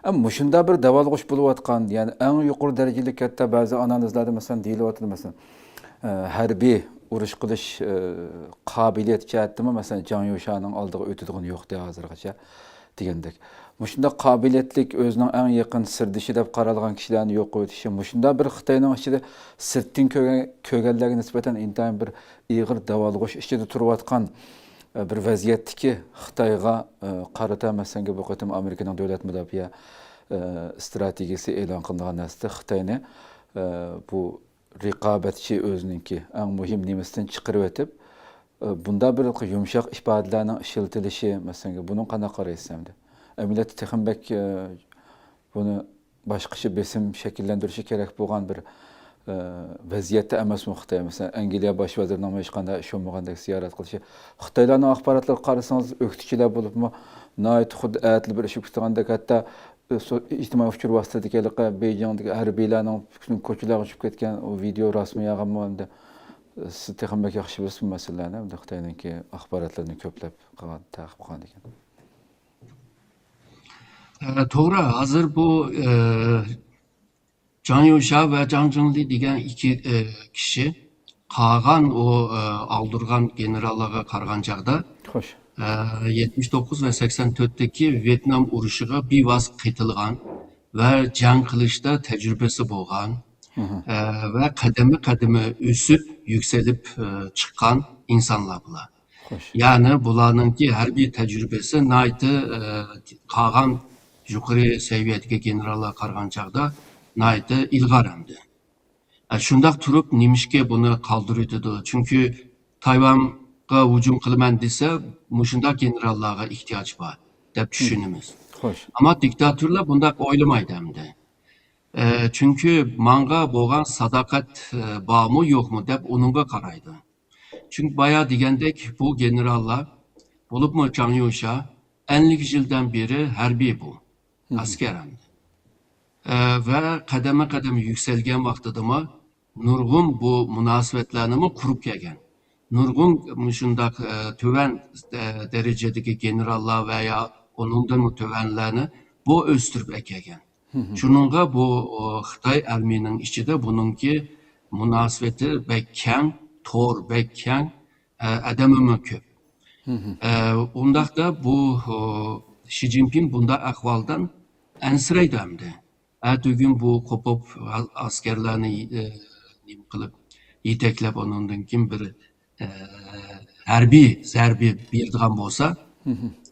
Ama şunda bir davalg'uş bo'layotgan, ya'ni eng yuqori darajali katta ba'zi analizlarda masalan deyilyapti masalan harbiy urush qilish qobiliyat jihatdami masalan Can Yushaning oldiga o'tadigan yo'q de hozirgacha degandek. Mushunda qobiliyatlik o'zining eng yaqin sirdishi deb qaralgan kishilarni yo'q o'tishi, mushunda bir Xitoyning ichida sirtdan ko'rganlarga nisbatan intayin bir ig'ir davolg'ush ichida turayotgan bir vaziyatdiki Xitoyga qarata masalan bu qatam Amerikaning davlat mudofaa strategiyasi e'lon qilingan narsa Xitoyni bu raqobatchi o'zininki eng muhim nimasidan chiqarib o'tib bunda bir yumshoq ifodalarning ishlatilishi masalan buni qanaqa qaraysiz endi millat texmbek buni boshqacha besim shakllantirishi kerak bo'lgan bir vaziyatda emasmi Xitoy masalan Angliya bosh vazirining hech qanday ish olmagandek ziyorat qilishi Xitoylarning axborotlarini qarasangiz o'qituvchilar bo'libmi nihoyat xuddi atli bir ish kutgandek hatto ijtimoiy uchur vositadagi Beijingdagi harbiylarning ko'chalarga chiqib ketgan o video rasmi yog'imi endi siz texmbek yaxshi bilasiz bu masalalarni endi Xitoyninki axborotlarni ko'plab qilgan taqib qilgan ekan. To'g'ri, hozir bu Can Yusha ve Zhang Zhengli degan iki kishi qolgan o aldırgan generallarga qaragan chaqda Xo'sh. 79 ve 84'teki Vietnam urushiga bevos qaytilgan ve jang qilishda tecrübesi bo'lgan ve kademe o'sib yükselip çıkan insanlar bular. Xo'sh. Yani bularninki harbiy tecrübesi nayti qolgan yuqori seviyedagi generallar qaragan chaqda nayti ilg'or hamdi. Shundoq turib nimishga buni qoldirdi? Chunki Tayvan'a hücum qilaman desa, mushundaq generallarga ehtiyoj bor deb tushunamiz. Xo'sh. Ama diktatörler bundaq o'ylamaydi hamdi. Çünkü manga bo'lgan sadoqat bormi yo'qmi deb uningga qaraydi. Çünkü bayağı degandek bu generallar bo'libmi Zhang Yusha 50 yildan beri harbiy bu. Asker hamdi. Ve kademe yükselgen vaqtidami nurg'un bu munosabatlarni qurib kelgan. Nurg'un shundaq töven derecedeki generallar veya onundan tövenlerini bu o'stirib kelgan. Shuningga bu Xitoy armiyaning ichida buningki munosabati bek keng, to'r bek keng, adamimi ko'p. Undaqda bu Xi Jinping bunda ahvoldan ansiraydi hamdi. Ertugün bu kopop askerlerini qilib yeteklab onundan kim bir harbiy zarbi berdigan bo'lsa,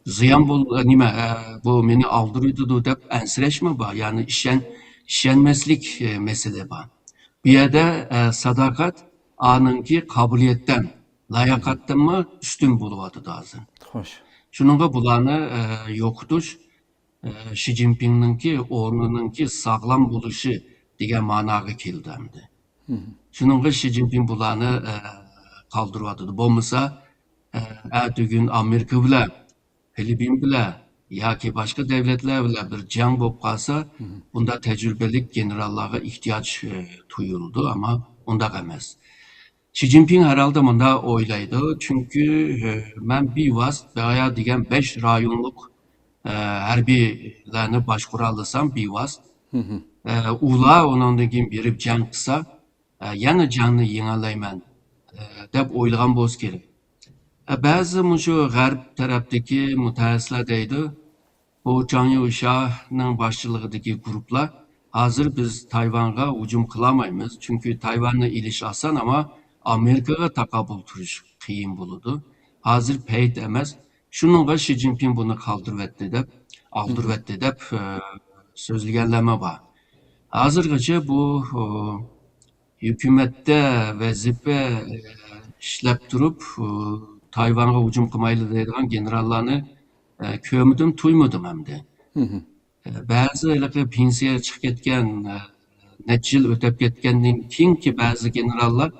ziyon nima bu meni aldırıyordu deb ansirashmi bor, ya'ni ishonmaslik mesele bor. Bu yerda sadoqat anınki qobiliyatdan, layoqatdanmi ustun bo'lyapti hozir. Xo'sh. Shuningga bularni yo'qotish Xi Jinping'ninki o'rniningki sağlam bo'lişi degan ma'noga keldi hamdi. Shuningga Xi Jinping bularni qoldiryapti. Bo'lmasa ertugün Amerika bilan, Filippin bilan yoki boshqa davlatlar bilan bir jang bo'lib qolsa, bunda tecrübelik generallarga ehtiyoj tuyuldu ama undaq emas. Xi Jinping herhalde bunda o'ylaydi. Çünkü men bevos bayağı degan 5 rayonluk harbiylarni boshquralasam bevos ular ondan keyin berib jang qilsa yana jangni yengalayman deb o'ylagan bo'lsa kerak. Ba'zi shu g'arb tarafdagi mutaxassislar deydi, bu Zhang Yusha'ning boshchiligidagi guruhlar hozir biz Tayvan'a hücum qilolmaymiz. Çünkü Tayvan'ni ilish oson ama Amerikaga taqabul turish qiyin bo'ladi. Hozir payt emas. Shuningga Xi Jinping buni aldırvetdi deb so'zlaganlar bor. Hozirgacha bu hukumatda vazifa ishlab turib Tayvan'a hücum qilmaydi deydigan generallarni ko'rmadim, tuymadim hamda. Ba'zi pensiyaga chiqib ketgan, necha yil o'tib ketgandan keyinki ba'zi generallar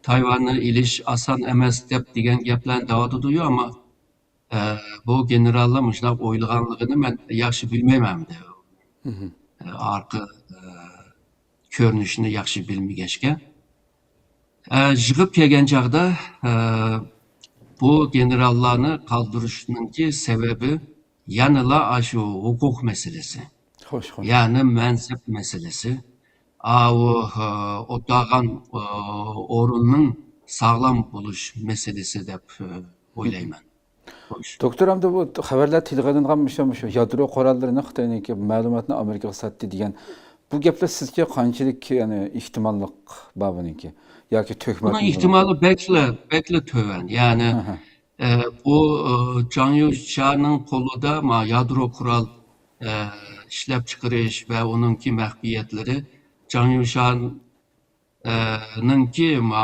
Tayvan'ni ilish oson emas deb degan gaplarni davodidiyu ama bu generallar shunday o'ylaganligini men yaxshi bilmayman. Arqa ko'rinishini yaxshi bilmagachga. Yig'ib kelgan chaqda bu generallarni qoldirishninki sababi yanala shu huquq meselesi. Hoş, hoş. Yani mensep meselesi. O dağın orunun sağlam buluş meselesi dep oylayman. Hoş. Doktor hamda bu xabarlar tilg'alingan şu yadro qurollarini Xitoyniki ma'lumotni Amerikaga sotdi degan bu gaplar sizga qanchalik yani ehtimollik bor buniki yoki Bunun tuhmatmi buni? ihtimali bekle töven. Yani bu Can Yuşan'ın kolunda yadro kural e, işlep çıkarış ve onunki mahbiyetleri Can Yuşan'ınki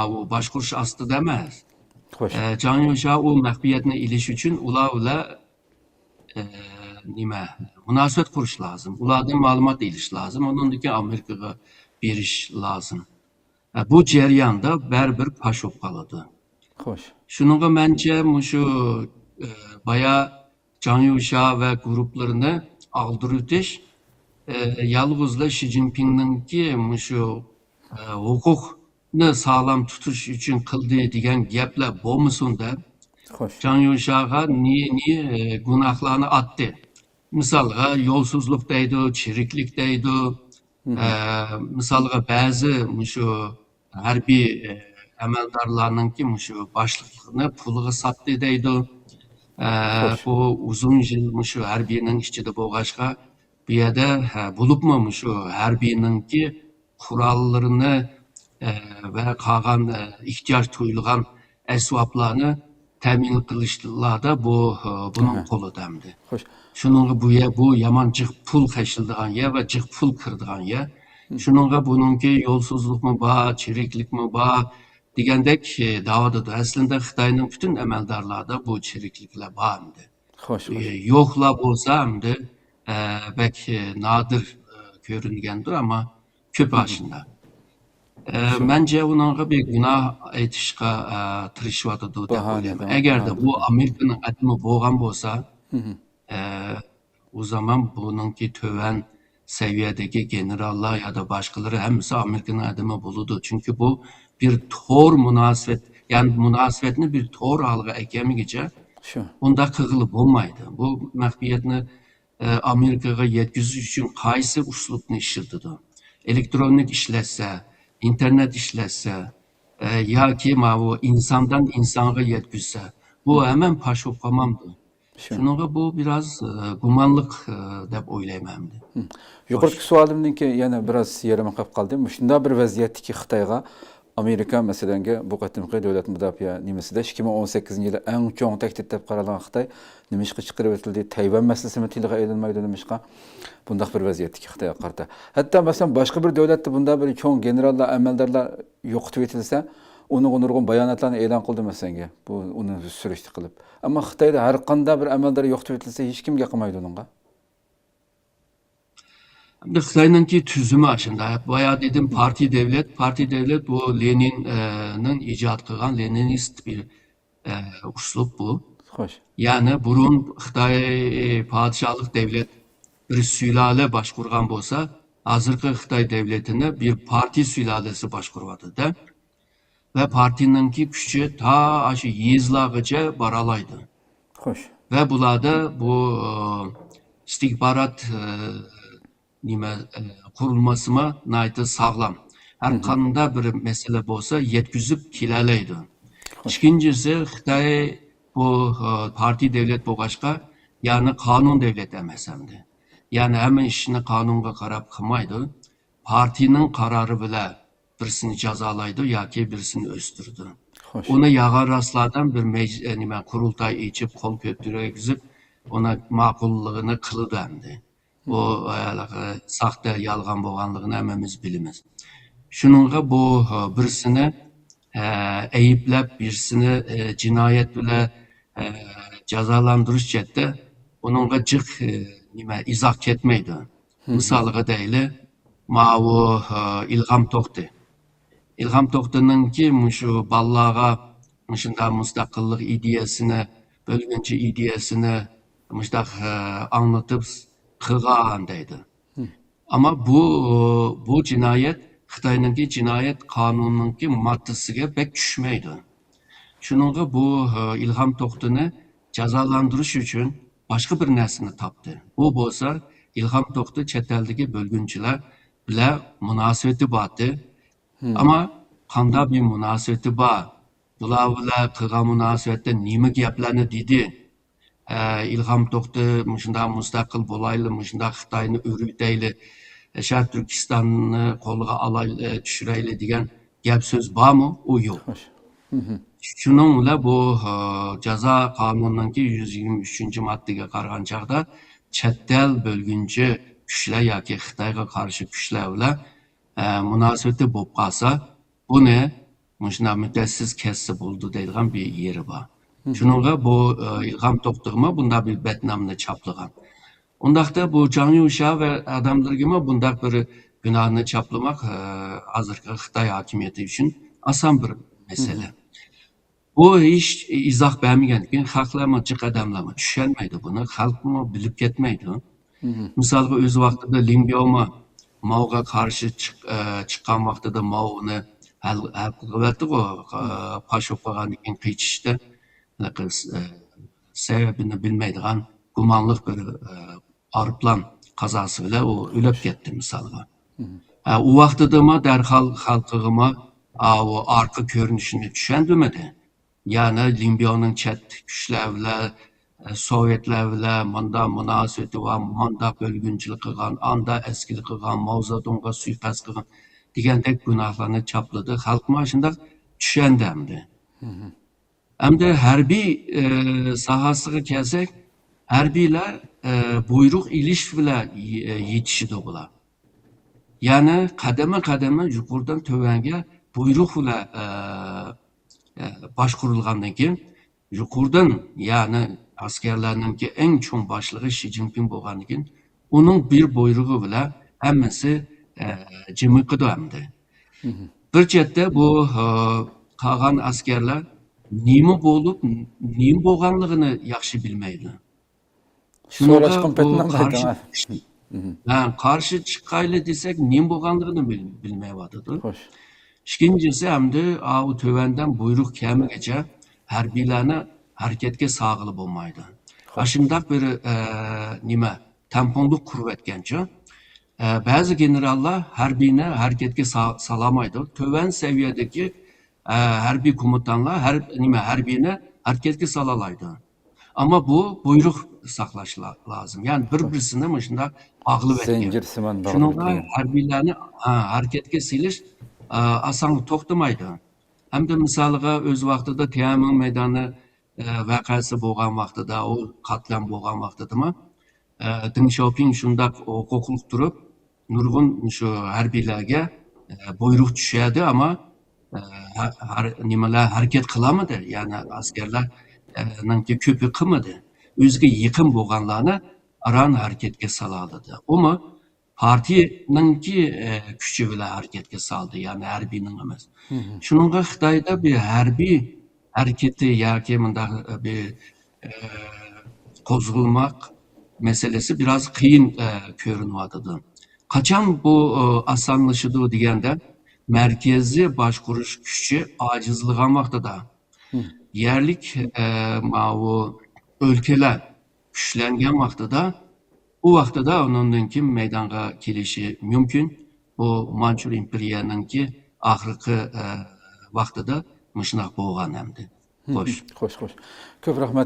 o başkuruş astı demez. Xo'sh. Can Yuşa o mahbiyetine iliş için ula e, nime münasebet kuruş lazım. Ulardan malumat iliş lazım. Onundaki Amerika'ya beriş lazım. Bu ceryanda bir paş op kaladı. Xo'sh. Şununla bence şu baya Can Yuşa ve gruplarını aldırıtış yalnızla Xi Jinping'ninki şu hukukni sağlam tutuş için kıldığı diyen gaplar bo'lmasin da Xo'sh. Can Yuşaga niye günahlarını attı. Misalga yolsuzluk deydi, çiriklik deydi. Misalga bazı şu harbiy əməldarlarınınki şu başlıqını pulğa satdı deydi. Xo'sh. Bu uzun yıl şu harbiyinin içinde boğaçqa bir yerde bulupmu şu harbiyinninki kurallarını ve kalan ihtiyaç duyulgan esvaplarını temin kılışlarda bunun kolu demdi. Xo'sh. Şununla bu yaman cık pul kaçıldıgan ya ve cık pul kırdıgan ya. Şununla bununki yolsuzluk mu ba, çiriklik mi ba degandek davadıdır. Aslında Xitayning bütün emeldarlarda bu çiriklikler barmdı. Xo'sh. Xo'sh. Yo'qlab bo'lsa hamda bek nadir ko'ringandir ama ko'p aslında. Bence onunla bir günah aytishga tirishyotidu deb Bahane, o'ylayman. tamam, Agarda bahane. bu Amerikaning atimi bo'lgan bo'lsa, o zaman bununki töven seviyedeki generallar ya da başkaları hemsi Amerika'nın adımı buludu. Çünkü bu bir tor münasebet, yani münasebetini bir tor halga ekemigice Şu. unda kığılıp olmaydı. Bu mahbiyetini Amerika'ya yetkisi için qaysı uslubni işletidi. Elektronik işletse, internet işletse, ya ki o insandan insana yetkisi. Bu hemen paşop kalmamdı. Şu. Şununla bu biraz gumanlık deb o'ylayman. Yuqorqi savolimniki yana biroz yarama qolib qoldim. Shunda bir vaziyatdagi Xitoyga Amerika masalanga bu qatimqi davlat mudofaa nimasida 2018-yili eng cho'ng tahdid deb qaralgan Xitoy nima ishga chiqarib o'tildi? Tayvan masalasini tilga ilinmaydi nimishqa? Bundaq bir vaziyatdagi Xitoyga qarata. Hatto masalan boshqa bir davlatda bunda bir cho'ng generallar, amaldorlar yo'qotib etilsa, onun nurg'un bayonotlarni e'lon qildi masalan. Bu uni surishti qilib. Ammo Xitoyda har qanday bir amaldor yo'qotib etilsa, hech kimga qilmaydi unga. Xitoy'nınki tüzümü aslında. Bayağı dedim parti devlet bu Lenin'in icat kılgan Leninist bir uslup bu. Xo'sh. Yani burun Xitoy padişahlık devlet bir sülale başkurgan bolsa, hazırkı Xitoy devletine bir parti sülalesi başkurvadı da. Ve partininki gücü ta aşı yezlağıca baralaydı. Xo'sh. Ve bulada bu istihbarat kurulmasıma naiti sağlam. Her kanında bir mesele bolsa yetkizip kilaleydi. İkincisi Xitoy bu parti devlet boğaçqa yani kanun devlet emesemdi. Yani hemen işini kanunga qarab qilmaydi. Partinin kararı bile birisini jazalaydı yoki birisini östürdü. Xo'sh. Onu yağa rastlardan bir kurultay içip kol kötürgizip ona maqullığını kılıdı emdi. O saxta yalğan bolğanlığını hemmemiz bilimiz. Şununla bu birisini eyüplep birisini cinayet bile cezalandırış cette onunla cık izah ketmeydi. Misalıga deyli o İlham Tohti. İlham Tohti'nin ki şu ballağa şunda müstakillik ideyasını, bölgünçü ideyasını müştak anlatıp kılgan deydi. Ama bu cinayet Xitoyninki cinayet kanununki maddesiga pek düşmeydi. Şununla bu İlham Tohti'ni cezalandırış için başka bir nersini tapdı. Bu bolsa İlham To'xta chet eldagi bölgünçüler bilan munosabati bordi. Ama qanday bir munosabati bor? Bular bilan qilgan munosabatda nima gaplarni dedi? İlham To'xta shunday mustaqil bo'layli, shunday Xitoyni o'rgitayli, Sharq Turkistonni qo'lga olayli, tushirayli degan gap so'z bormi? U yo'q. Xo'sh. Shuning bilan bu jazo qonunining 123-moddasiga qaragan chaqda chet el bölgünçü kuchlar yoki Xitoyga qarshi kuchlar bilan munosabati bo'lib qolsa, buni shunday muddatsiz kessa bo'ldi deydigan bir yeri bor. Shuningga bu İlham To'xtag'mi bunday bir betnomni chaplagan. Undaqda bu Zhang Yusha va odamlarga bunday bir gunohni chaplamak hozirgi Xitoy hokimiyati uchun oson bir masala. Bu ish izoh bermagan keyin xalqlarmi jiq odamlarmi tushunmaydi buni, xalqmi bilib ketmaydi. Misolga o'z vaqtida Limbyomi Mao'ga qarshi chiqqan vaqtida Mao'ni hal qilibdi-ku, pashib qolgandan keyin qichishda sebebini bilmaydigan gumonliq bir aeroplan qazosi bilan u o'lib ketdi misolga. U vaqtidami darhol xalqig'imi o orqa ko'rinishini tushundirmadi. Yani Limbyoning chet kuchlar bilan Sovetlar bilan manda munosabati va manda bölgünçilik qilgan, anda eskilik qilgan, Mao Zedongga suiqasd qilgan degandek gunohlarni chapladi. Xalq mana shunday tushundi hamda. Hamda harbiy sohasiga kelsak, harbiylar buyruq ilish bilan yetishidi bular. Yani qadama yuqoridan tövanga buyruq bilan boshqarilgandan keyin yuqoridan, ya'ni askarlarninki eng cho'ng boshlig'i Shi Jinping bo'lgandan keyin uning bir buyrug'i bilan hammasi jimiqidi hamda. Bir chetda bu qolgan askarlar nima bo'lib, nima bo'lganligini yaxshi bilmaydi. Qarshi chiqayli desak, nima bo'lganligini bilmayapti. Xo'sh. İkincisi hamda o tövandan buyruq kelmaguncha harbiylarni harakatga sog'ilib bo'lmaydi. Shunday bir nima tamponlik qurib aytgancha ba'zi generallar harbiyni harakatga salamaydi. Tövan saviyadagi harbiy komutanlar harbiyni harakatga salalaydi. Ama bu buyruq saqlash lazım. Yani bir-birisini shunday bog'lab aytgan. Zincirsimon Shunga harbiylarni harakatga silish asan to'xtamaydi. Hamda misoliga o'z vaqtida Tiananmen maydoni vaqasi bo'lgan vaqtida, o qatlam bo'lgan vaqtidami Deng Xiaoping shunday huquqliq turib, nurg'un shu harbiylarga buyruq tushadi, ama nimalar harakat qilamadi. Ya'ni askarlarning ko'pi qilmadi. O'ziga yaqin bo'lganlarni aran harakatga soladi. Umi partiyaningki kuchi bilan harakatga soldi, ya'ni harbiyning emas. Shuningga Xitoyda bir harbiy harakati yoki bunday bir qo'zg'almoq meselesi biraz qiyin ko'rinyapti. Qachon bu osonlashadi deganda, markaziy boshqarish kuchi ojizlagan vaqtida yerlik o'lkalar kuchlangan vaqtida, u vaqtida undan keyin maydonga kelishi mumkin. Bu Manchur imperiyaninki oxirgi vaqtida shunday bo'lgan hamda. Xo'sh. Xo'sh. Ko'p rahmat.